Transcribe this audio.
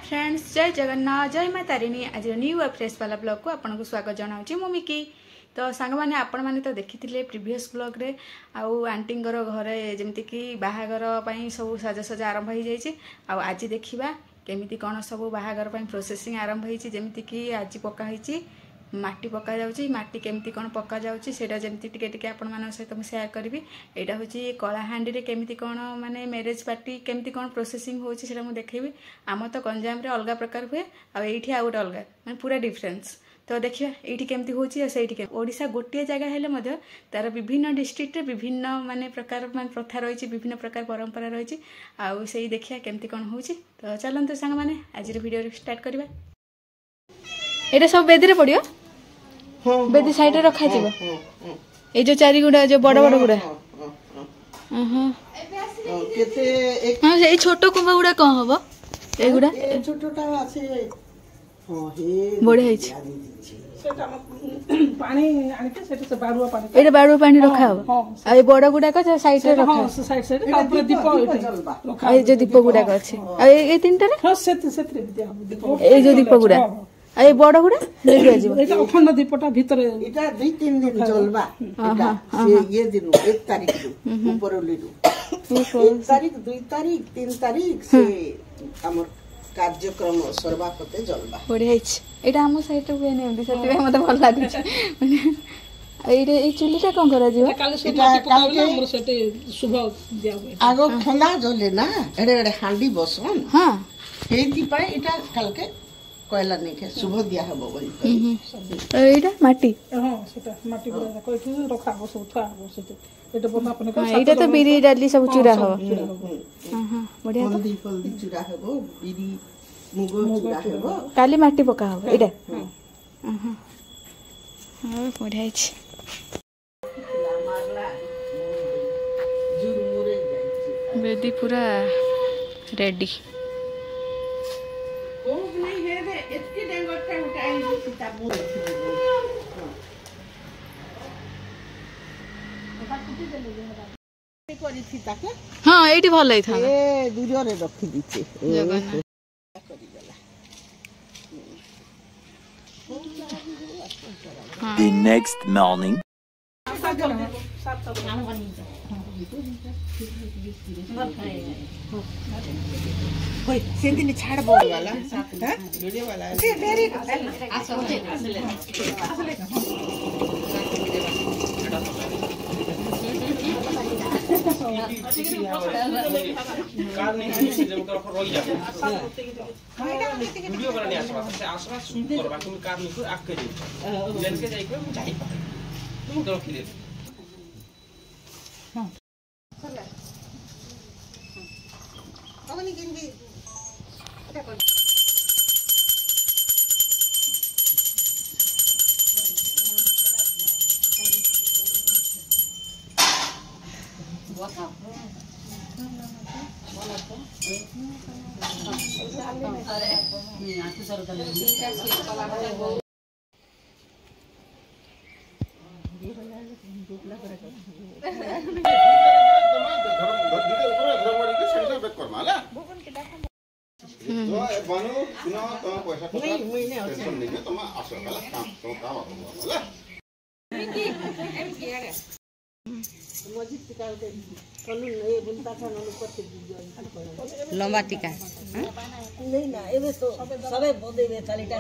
Friends जय जगन्नाथ जय माँ तारिणी आज न्यू फ्रेश वाला ब्लॉग को आपको स्वागत जनाऊँ मु मिकी तो सांग मैंने आपण मैंने तो देखी प्रीवियस ब्लॉग रे आउ आंटीर घरे जमीक बाहागर सब साजसजा आरंभ हो जाए आज देखा केमी कौन सब बाहागर प्रोसेसिंग आरंभ होती आज पकाई माटी पका जाउची माटी केमती कौन पका जाउची सेटा जेमती टिके टिके आपण मान सहित मैं शेयर करी एटा होची कलाहांडी रे केमती कौन माने मैरेज पार्टी केमती कौन प्रोसेसिंग होची सेटा मु देखेबी आम तो गंजाम रे अलग प्रकार हुए आ एठी आ गोटे अलग माने पूरा डिफरेंस तो देखिए एठी केमती होची आ सेठी के ओडिसा गोटे जगह हेले मध्य तार विभिन्न डिस्ट्रिक्ट रे विभिन्न माने प्रकार माने प्रथा रहिची विभिन्न प्रकार परंपरा रहिची आ सेही देखिया केमती कौन होची तो चलंतु संग माने आज रे वीडियो स्टार्ट करबा एटा सब बेदी रे पड़ियो बेदी साइड रे रखा जीव ए जो चारि गुडा जो बड़ बड़ गुडा केते एक हां ए छोटो कुंभा गुडा कोन हबो ए गुडा छोटोटा আছে हां हे बढे आइछ सेटा पानी आनी के सेटा से बारुआ पानी एटा बारुआ पानी रखा हबो आ ए बड़ गुडा का साइड रे रखा हां साइड साइड ऊपर दीप आ ए जो दीप गुडा का अछि आ ए तीनटा रे हां सेते दीप ए जो दीप गुडा आ ए बड़ गुडा ले जीव एटा अखंड दीपटा भीतर एटा 2-3 दिन चलबा एटा से ये दिन 1 तारिख रू ऊपर लेलु 1 तारिख 2 तारिख 3 तारिख से हमर कार्यक्रम सर्वापते जलबा बढ़िया हिच एटा हम साइड रे हुए ने सेते मते भल लागी एरे ए चुलीटा कोन करा जीव काल से काल हमर सेते शुभ दिया हुए आगो खंडा जले ना एडे एडे हांडी बसन हां हेती पाए एटा काल के कोयला नहीं के शुभ दिया हबो बोली एटा माटी हां सेटा माटी गुडा कोइथु रखा हो सब था हो सेते एटा बना अपने का एटा तो बिरी डाली सब चूरा हो हां हां बढ़िया तो हल्दी चूरा हबो बिरी मुगो चूरा हबो काली माटी पका हो एटा हां हां बढ़िया हिच बेदी पूरा रेडी हाँ ये भल दूर रखी दीचे The next morning. से दिन छाड़ बोल वाला हां वीडियो वाला से ढेरी आसले कार नहीं से जब तरफ रही जा वीडियो करने आसबा से आसबा शूट करबा तुम कार नहीं आके जे लेन के जाई के मु जाई तुम तो रखी दे हां चला अगनी किनकी এটা কোন बनो सुनो तो पैसा नहीं टेंशन नहीं है तुम आसो वाला काम तो काम होला मस्जिद टिका के कनु ए बुनता था ननु पर लंबा टीका नहीं ना एबे तो सबे बोदे बे चालीटा